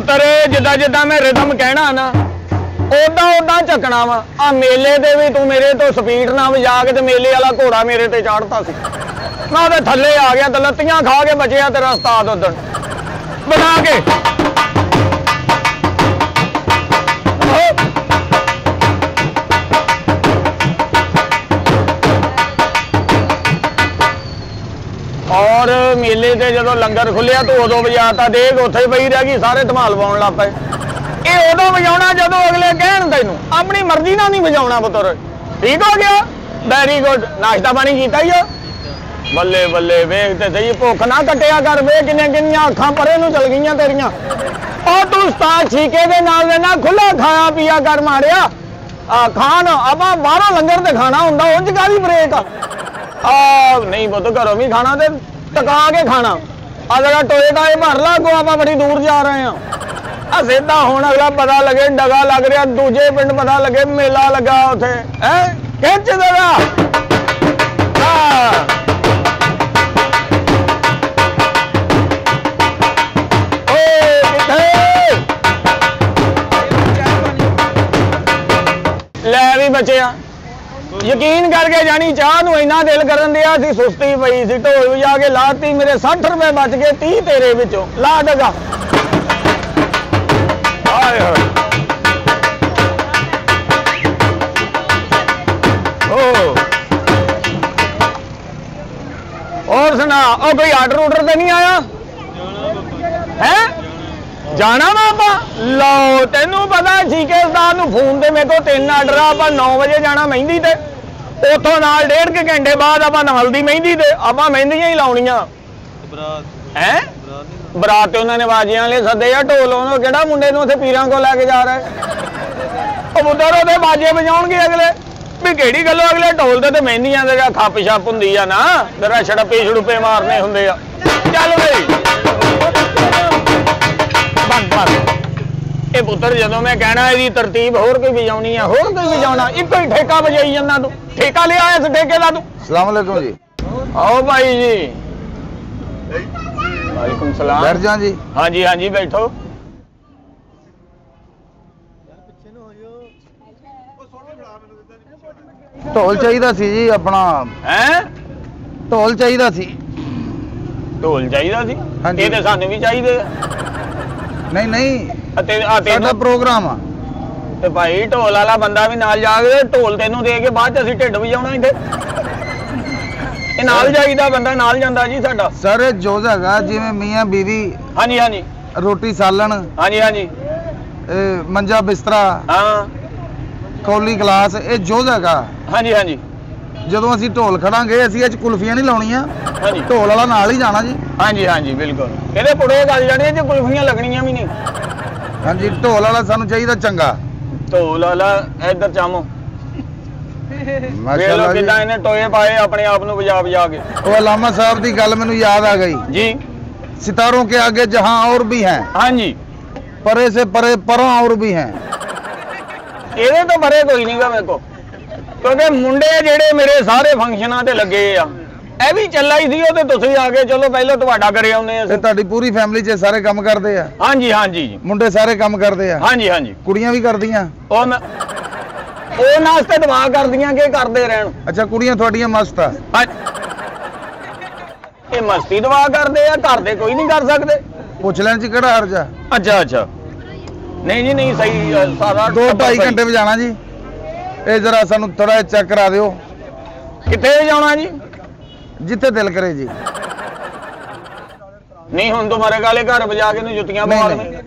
पुत्र जिदा जिदा मैं रिदम कहना ना ओदा ओदा चकना वा। आ मेले ते भी तू मेरे तो स्पीड ना वजा के ते मेले वाला घोड़ा मेरे ते चढ़ता सी, मैं ते थल्ले आ गया ते लत्तियां खा के बचिया तेरा उस्ताद उदन बना के। और मेले ते जदों लंगर खुलिया तो उदों वजाता देख उत्थे पई रह गई, सारे धमाल पाउण लग पए। ये उदों वजाउणा जदों अगले कहण तैनूं, अपनी मर्जी नाल नहीं वजाउणा पुत्र। ठीक हो गया, वेरी गुड। नाश्ता पानी कीता ही हो? बल्ले बल्ले वेख ते सही, भुख ना कटिया कर वे, किन्ने किन्नियां अखां परे नूं चल गईयां तेरियां। और तू उस्ताद छीके दे नाल देना खुला खाया पिया कर मारिया। खान आपां बाहरों लंगर ते खाना हुंदा, उंज काहदी ब्रेक आ नहीं पुत, घरों भी खाना ते टका के खाना। आ जरा टोए का ये भर ला, को आप बड़ी दूर जा रहे हैं। सीधा हुण अगला पता लगे डगा लग रहा, दूजे पिंड पता लगे मेला लगा उथे है खिंच देगा। लै भी बचिया यकीन करके जानी, चाह नूं इन्ना दिल करन दिया सी, सुस्ती पई सी, ढोल वजा के लाती, मेरे 60 रुपए बच गए, 30 तेरे विचों ला दगा। हाय हाय और सुना, ओ कोई आर्डर उडर तो नहीं आया है? जाना वा आप लो, तेनू पता छीके उस्ताद नूं फोन ते मेरे को 3 आर्डर आप 9 बजे जाना मेहंदी ते, उतों नाल 1.5 घंटे बाद आप हल्दी मेहंदी ते आप मेहंदियां ही लाउणियां है। बरात उन्होंने बाजियां ले सदे या ढोल उन्होंने केड़ा मुंडे नूं उत्थे पीरां को लैके जा रहा है। पुत्तर ओहदे बाजे बजाउणगे अगले भी केड़ी गल्लों, अगले ढोल ते मेहंदियां ते खप छप हुंदी आ ना, जरा छड़प्पे छड़ुप्पे मारने हुंदे आ। चल बई बंद बंद। ये पुत्तर जदों मैं कहना इहदी तरतीब होर कोई बजाउणी है, होर कोई बजाउणा, इक्को ही ठेका बजाई जांदा तू। ठेका ले आया इस ठेके दा तू? अस्सलाम वालेकुम जी। आओ भाई जी। वालेकुम सलाम। बैठ जा जी। हाँ जी हाँ जी बैठो। ढोल चाहिदा सी जी अपना है? ढोल चाहिदा सी। ढोल चाहिदा सी? हाँ जी। ये ते सानू भी चाहिदे। नहीं नहीं साडा प्रोग्राम आ ते भाई ढोल वाला बंदा भी नाल जाके ढोल तेनू दे के बाद असीं ढिड वजाउणा इत्थे। ਇਹ ਨਾਲ ਜਾਈਦਾ ਬੰਦਾ ਨਾਲ ਜਾਂਦਾ ਜੀ ਸਾਡਾ। ਸਰ ਜੋਜ਼ ਹੈਗਾ ਜਿਵੇਂ ਮੀਆਂ ਬੀਵੀ। ਹਾਂਜੀ ਹਾਂਜੀ। ਰੋਟੀ ਸਾਲਣ। ਹਾਂਜੀ ਹਾਂਜੀ। ਮੰਜਾ ਬਿਸਤਰਾ। ਹਾਂ। ਕੌਲੀ ਗਲਾਸ, ਇਹ ਜੋਜ਼ ਹੈਗਾ। ਹਾਂਜੀ ਹਾਂਜੀ। ਜਦੋਂ ਅਸੀਂ ਢੋਲ ਖੜਾਂਗੇ ਅਸੀਂ ਅੱਜ ਕੁਲਫੀਆਂ ਨਹੀਂ ਲਾਉਣੀਆਂ। ਹਾਂਜੀ। ਢੋਲ ਵਾਲਾ ਨਾਲ ਹੀ ਜਾਣਾ ਜੀ। ਹਾਂਜੀ ਹਾਂਜੀ ਬਿਲਕੁਲ। ਇਹਦੇ ਪੁੜੇ ਗੱਲ ਜਾਣੀ ਜੇ ਕੁਲਫੀਆਂ ਲੱਗਣੀਆਂ ਵੀ ਨਹੀਂ। ਹਾਂਜੀ ਢੋਲ ਵਾਲਾ ਸਾਨੂੰ ਚਾਹੀਦਾ ਚੰਗਾ। ਢੋਲ ਵਾਲਾ ਇੱਧਰ ਚਾਮੋ। माशाअल्लाह कितना इन्हें टोए पाए अपने आप को बजा बजा के। वो अल्लामा साहब की गल मैनू याद आ गई जी। सितारों के आगे जहां और भी हैं। हाँ जी। परे से परे परों और भी हैं। ये तो परे कोई नहीं गा मेरे को, क्योंकि मुंडे जेड़े मेरे सारे फंक्शनां ते लगे आ, ਇਹ ਵੀ ਚੱਲਾ ਹੀ ਸੀ ਉਹ ਤੇ ਤੁਸੀਂ ਆ ਕੇ ਚਲੋ ਪਹਿਲਾਂ ਤੁਹਾਡਾ ਕਰੇ ਆਉਂਦੇ ਆ। ਤੇ ਤੁਹਾਡੀ ਪੂਰੀ ਫੈਮਿਲੀ 'ਚ ਸਾਰੇ ਕੰਮ ਕਰਦੇ ਆ? ਹਾਂਜੀ ਹਾਂਜੀ। ਮੁੰਡੇ ਸਾਰੇ ਕੰਮ ਕਰਦੇ ਆ? ਹਾਂਜੀ ਹਾਂਜੀ। ਕੁੜੀਆਂ ਵੀ ਕਰਦੀਆਂ? ਉਹ ਨਾਸਤੇ ਦਵਾ ਕਰਦੀਆਂ ਕਿ ਕਰਦੇ ਰਹਿਣ। ਅੱਛਾ ਕੁੜੀਆਂ ਤੁਹਾਡੀਆਂ ਮਸਤ ਆ? ਇਹ ਮਸਤੀ ਦਵਾ ਕਰਦੇ ਆ, ਘਰ ਦੇ ਕੋਈ ਨਹੀਂ ਕਰ ਸਕਦੇ। ਪੁੱਛ ਲੈਣ 'ਚ ਕਿਹੜਾ ਹਰਜ ਆ? ਅੱਛਾ ਅੱਛਾ। ਨਹੀਂ ਜੀ ਨਹੀਂ ਸਹੀ ਸਾਰਾ 2-2.5 ਘੰਟੇ ਵਜਾਣਾ ਜੀ। ਇਹ ਜਰਾ ਸਾਨੂੰ ਥੋੜਾ ਜਿਹਾ ਚੈੱਕ ਕਰਾ ਦਿਓ। ਕਿੱਥੇ ਜਾਣਾ ਜੀ? ਜਿੱਥੇ ਦਿਲ ਕਰੇ ਜੀ। ਨਹੀਂ ਹੁਣ ਤੁਹਾਡੇ ਕਾਲੇ ਘਰ ਵਜਾ ਕੇ ਨੂੰ ਜੁੱਤੀਆਂ ਮਾਰਨੇ।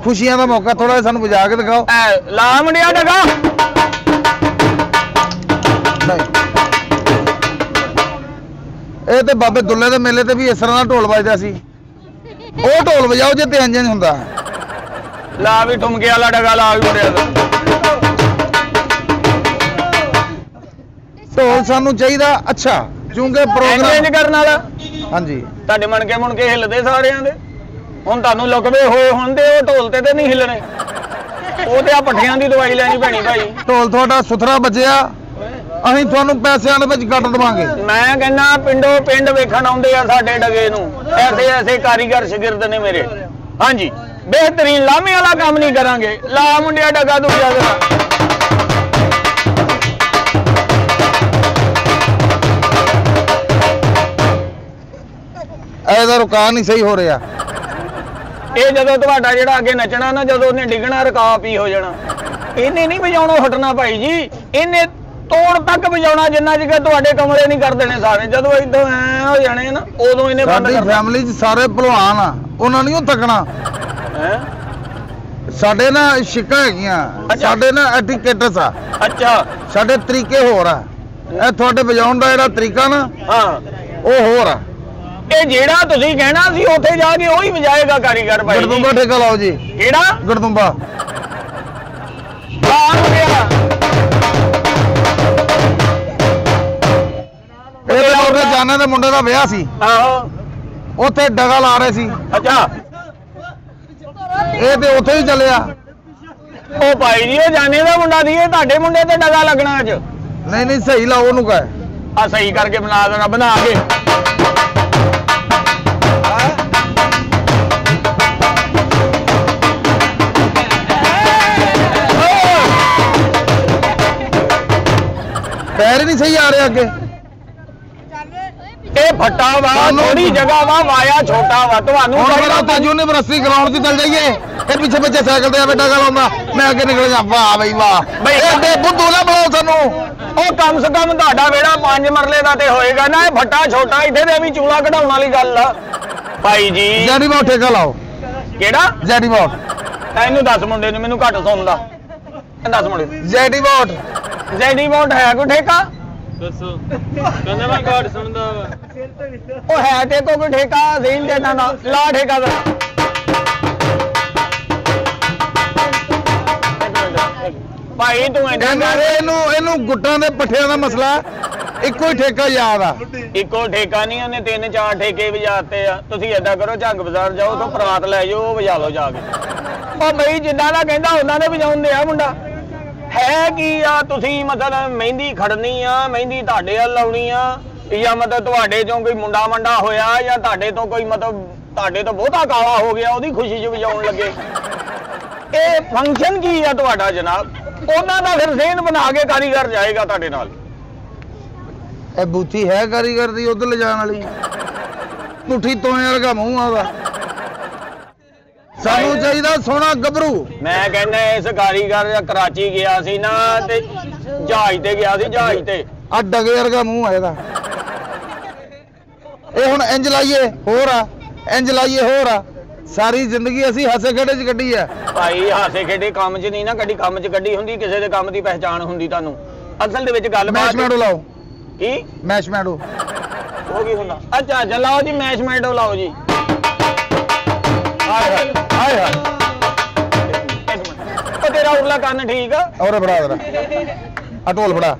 ਖੁਸ਼ੀਆਂ ਦਾ ਮੌਕਾ ਥੋੜਾ ਜਿਹਾ ਸਾਨੂੰ ਵਜਾ ਕੇ ਦਿਖਾਓ। ਲਾ ਮੁੰਡਿਆ ਡਗਾ। ਇਹ ਤੇ ਬਾਬੇ ਦੁੱਲੇ ਦੇ ਮੇਲੇ ਤੇ ਵੀ ਇਸ ਤਰ੍ਹਾਂ ਦਾ ਢੋਲ ਵੱਜਦਾ ਸੀ। ਉਹ ਢੋਲ ਵਜਾਓ ਜੇ ਤੇ ਇੰਜ ਹੁੰਦਾ। ਲਾ ਵੀ ਠੁਮਕੇ ਵਾਲਾ ਡਗਾ ਲਾ ਵੀ ਮੁੰਡਿਆ ਦਾ। ਢੋਲ ਸਾਨੂੰ ਚਾਹੀਦਾ ਅੱਛਾ, ਕਿਉਂਕਿ ਪ੍ਰੋਗਰਾਮ ਕਰਨ ਵਾਲਾ। ਹਾਂਜੀ ਤੁਹਾਡੇ ਮਣਕੇ ਹਿੱਲਦੇ ਸਾਰਿਆਂ ਦੇ। ਹੁਣ ਤੁਹਾਨੂੰ ਲੁਕਵੇ ਹੋਏ ਹੁੰਦੇ ਉਹ ਢੋਲ ਤੇ ਨਹੀਂ ਹਿੱਲਣੇ। ਉਹ ਤੇ ਆ ਪੱਠਿਆਂ ਦੀ ਦਵਾਈ ਲੈਣੀ ਪੈਣੀ ਭਾਈ। ਢੋਲ ਤੁਹਾਡਾ ਸੁਥਰਾ ਵੱਜਿਆ, ਅਸੀਂ ਤੁਹਾਨੂੰ ਪੈਸਿਆਂ ਦੇ ਵਿੱਚ ਕੱਟ ਦਵਾਂਗੇ। ਮੈਂ ਕਹਿੰਦਾ ਪਿੰਡੋਂ ਪਿੰਡ ਵੇਖਣ ਆਉਂਦੇ ਆ ਸਾਡੇ ਡਗੇ ਨੂੰ, ਐਸੇ ਐਸੇ ਕਾਰੀਗਰ ਸ਼ਾਗਿਰਦ ਨੇ ਮੇਰੇ। ਹਾਂਜੀ बेहतरीन लामे वाला काम नहीं करांगे। ला मुंडिया डगा दूजा जरा। ਇਹਦਾ ਰੁਕਾ ਨਹੀਂ ਸਹੀ ਹੋ ਰਿਹਾ। ਇਹ ਜਦੋਂ ਤੁਹਾਡਾ ਜਿਹੜਾ ਅੱਗੇ ਨੱਚਣਾ ਨਾ, ਜਦੋਂ ਉਹਨੇ ਡਿੱਗਣਾ ਰਕਾਬ ਹੀ ਹੋ ਜਾਣਾ। ਇਹਨੇ ਨਹੀਂ ਵਜਾਉਣੋਂ ਹਟਣਾ ਭਾਈ ਜੀ, ਇਹਨੇ ਤੋੜ ਤੱਕ ਵਜਾਉਣਾ ਜਿੰਨਾ ਜਿਹਾ ਤੁਹਾਡੇ ਕਮਰੇ ਨਹੀਂ ਕਰ ਦੇਣੇ ਸਾਰੇ। ਜਦੋਂ ਇਦਾਂ ਐ ਹੋ ਜਾਣੇ ਨਾ ਉਦੋਂ ਇਹਨੇ ਬੰਦ ਕਰਨਾ। ਫੈਮਿਲੀ 'ਚ ਸਾਰੇ ਭਲਵਾਨ ਆ, ਉਹਨਾਂ ਨਹੀਂ ਉਹ ਤੱਕਣਾ ਹੈ। ਸਾਡੇ ਨਾ ਸ਼ਿਕਾਂ ਹੈਗੀਆਂ, ਸਾਡੇ ਨਾ ਐਟੀਕੇਟਸ ਆ। ਅੱਛਾ, ਸਾਡੇ ਤਰੀਕੇ ਹੋਰ ਆ। ਇਹ ਤੁਹਾਡੇ ਵਜਾਉਣ ਦਾ ਜਿਹੜਾ ਤਰੀਕਾ ਨਾ, ਹਾਂ, ਉਹ ਹੋਰ ਆ। ਇਹ ਜਿਹੜਾ ਤੁਸੀਂ ਕਹਿਣਾ ਸੀ ਉੱਥੇ ਜਾ ਕੇ ਉਹੀ ਵਜਾਏਗਾ ਕਾਰੀਗਰ ਭਾਈ। ਗੜਦੁੰਬਾ ਠੇਕਾ ਲਾਓ ਜੀ। ਕਿਹੜਾ ਗੜਦੁੰਬਾ? ਇਹ ਉਹਦੇ ਜਾਣੇ ਦੇ ਮੁੰਡੇ ਦਾ ਵਿਆਹ ਸੀ। ਆਹੋ, ਉੱਥੇ ਡਗਾ ਲਾ ਰਹੇ ਸੀ। ਅੱਛਾ, ਇਹ ਤੇ ਉੱਥੇ ਹੀ ਚੱਲਿਆ। ਉਹ ਭਾਈ ਜੀ ਉਹ ਜਾਣੇ ਦਾ ਮੁੰਡਾ ਸੀ, ਇਹ ਤੁਹਾਡੇ ਮੁੰਡੇ ਤੇ ਡਗਾ ਲੱਗਣਾ ਅੱਜ। ਨਹੀਂ ਨਹੀਂ ਸਹੀ ਲਾਓ ਉਹਨੂੰ ਕਹੇ। ਆ ਸਹੀ ਕਰਕੇ ਬਣਾ ਦੇਣਾ, ਬਣਾ ਕੇ। ਪੈਰ ਹੀ ਨਹੀਂ ਸਹੀ ਆ ਰਿਹਾ ਅੱਗੇ। ਇਹ ਫੱਟਾ ਵਾ, ਥੋੜੀ ਜਗ੍ਹਾ ਵਾ, ਵਾਇਆ ਛੋਟਾ ਵਾ। ਤੁਹਾਨੂੰ ਹੁਣ ਯੂਨੀਵਰਸਿਟੀ ਗਰਾਊਂਡ 'ਚ ਚੱਲ ਜਾਈਏ, ਇਹ ਪਿੱਛੇ ਪਿੱਛੇ ਸਾਈਕਲ ਤੇ ਆਵੇ ਡਗਾ ਲਾਉਂਦਾ, ਮੈਂ ਅੱਗੇ ਨਿਕਲ ਜਾ। ਵਾਹ ਬਈ ਵਾਹ, ਇਹ ਬੁੱਧੂ ਨਾ ਬਣਾਓ ਸਾਨੂੰ। ਉਹ ਕਮ ਸੇ ਕਮ ਤੁਹਾਡਾ ਵਿਹੜਾ 5 ਮਰਲੇ ਦਾ ਤੇ ਹੋਏਗਾ ਨਾ। ਇਹ ਫੱਟਾ ਛੋਟਾ, ਇੱਥੇ ਦੇ ਵੀ ਚੂਲਾ ਕਢਾਉਣ ਵਾਲੀ ਗੱਲ ਆ ਭਾਈ ਜੀ। ਜੈਡੀ ਬਾਟ ਠੇਕਾ ਲਾਓ। ਕਿਹੜਾ ਜੈਡੀ ਬਾਟ? ਇਹਨੂੰ ਦੱਸ ਮੁੰਡੇ ਨੂੰ, ਮੈਨੂੰ ਘੱਟ ਸੁਣਦਾ। ਦੱਸ ਮੁੰਡੇ ਜੈਡੀ ਬਾਟ। ਜੈਡੀ ਬਾਟ ਹੈ ਕੋਈ ਠੇਕਾ? ਦੱਸੋ, ਕਹਿੰਦਾ ਮੈਂ ਘੱਟ ਸੁਣਦਾ ਵਾ। ਉਹ ਹੈ ਤੇ ਕੋਈ ਠੇਕਾ ਦੇਣ ਦੇਣਾ ਨਾ, ਲਾ ਠੇਕਾ ਦਾ। ਭਾਈ ਤੂੰ ਇਹਨੂੰ ਗੁੱਟਾਂ ਦੇ ਪੱਠਿਆਂ ਦਾ ਮਸਲਾ, ਇੱਕੋ ਹੀ ਠੇਕਾ ਯਾਦ ਆ। ਇੱਕੋ ਠੇਕਾ ਨਹੀਂ, ਉਹਨੇ 3-4 ਠੇਕੇ ਵਜਾਤੇ ਆ। ਤੁਸੀਂ ਏਦਾਂ ਕਰੋ, ਝੰਗ ਬਾਜ਼ਾਰ ਜਾਓ, ਉੱਥੋਂ ਪਰਾਤ ਲੈ ਜਾਓ, ਉਹ ਵਜਾ ਲਓ ਜਾ ਕੇ। ਉਹ ਬਈ ਜਿੱਦਾਂ ਦਾ ਕਹਿੰਦਾ ਉਹਨਾਂ ਦੇ ਵਜਾਉਂਦੇ ਆ ਮੁੰਡਾ। ਹੈ ਕੀ ਆ, ਤੁਸੀਂ ਮਤਲਬ ਮਹਿੰਦੀ ਖੜਨੀ ਆ, ਮਹਿੰਦੀ ਤੁਹਾਡੇ ਵੱਲ ਲਾਉਣੀ ਆ, ਜਾਂ ਮਤਲਬ ਤੁਹਾਡੇ ਚੋਂ ਕੋਈ ਮੁੰਡਾ ਮੰਡਾ ਹੋਇਆ, ਜਾਂ ਤੁਹਾਡੇ ਤੋਂ ਕੋਈ ਮਤਲਬ ਤੁਹਾਡੇ ਤੋਂ ਬਹੁਤਾ ਕਾਲਾ ਹੋ ਗਿਆ, ਉਹਦੀ ਖੁਸ਼ੀ 'ਚ ਵਜਾਉਣ ਲੱਗੇ। ਇਹ ਫੰਕਸ਼ਨ ਕੀ ਆ ਤੁਹਾਡਾ ਜਨਾਬ? ਉਹਨਾਂ ਦਾ ਫਿਰ ਜ਼ੇਨ ਬਣਾ ਕੇ ਕਾਰੀਗਰ ਜਾਏਗਾ ਤੁਹਾਡੇ ਨਾਲ। ਇਹ ਬੂਥੀ ਹੈ ਕਾਰੀਗਰ ਦੀ ਉਧਰ ਲਿਜਾਣ ਵਾਲੀ, ਪੁੱਠੀ ਤੋਏ ਵਰਗਾ ਮੂੰਹ ਆਉਂਦਾ। ਸਾਨੂੰ ਚਾਹੀਦਾ ਸੋਹਣਾ ਗੱਭਰੂ। ਮੈਂ ਕਹਿੰਦਾ ਇਸ ਕਾਰੀਗਰ ਕਰਾਚੀ ਗਿਆ ਸੀ ਨਾ, ਤੇ ਜਹਾਜ਼ ਤੇ ਗਿਆ ਸੀ, ਜਹਾਜ਼ ਤੇ। ਆ ਡਗੇ ਵਰਗਾ ਮੂੰਹ ਆ ਇਹਦਾ। ਇਹ ਹੁਣ ਇੰਜ ਲਾਈਏ ਹੋਰ ਆ, ਇੰਜ ਲਾਈਏ ਹੋਰ ਆ। ਸਾਰੀ ਜ਼ਿੰਦਗੀ ਅਸੀਂ ਹਾਸੇ ਖੇਡੇ 'ਚ ਕੱਢੀ ਆ ਭਾਈ। ਹਾਸੇ ਖੇਡੇ ਕੰਮ 'ਚ ਨਹੀਂ ਨਾ ਕੱਢੀ, ਕੰਮ 'ਚ ਕੱਢੀ ਹੁੰਦੀ। ਕਿਸੇ ਦੇ ਕੰਮ ਦੀ ਪਹਿਚਾਣ ਹੁੰਦੀ ਤੁਹਾਨੂੰ। ਅਸਲ ਦੇ ਵਿੱਚ ਗੱਲ ਮੈਸ਼ ਮੈਡੋ ਲਾਓ। ਕੀ ਮੈਸ਼ ਮੈਡੋ? ਉਹ ਕੀ ਹੁੰਦਾ? ਅੱਛਾ ਅੱਛਾ, ਲਾਓ ਜੀ ਮੈਸ਼ ਮੈਡੋ ਲਾਓ ਜੀ। ਹਾਏ ਹਾਏ ਹਾਏ ਹਾਏ, ਉਹ ਤੇਰਾ ਉਰਲਾ ਕੰਨ ਠੀਕ ਆ? ਔਰੇ ਫੜਾ ਜਰਾ, ਆ ਢੋਲ ਫੜਾ।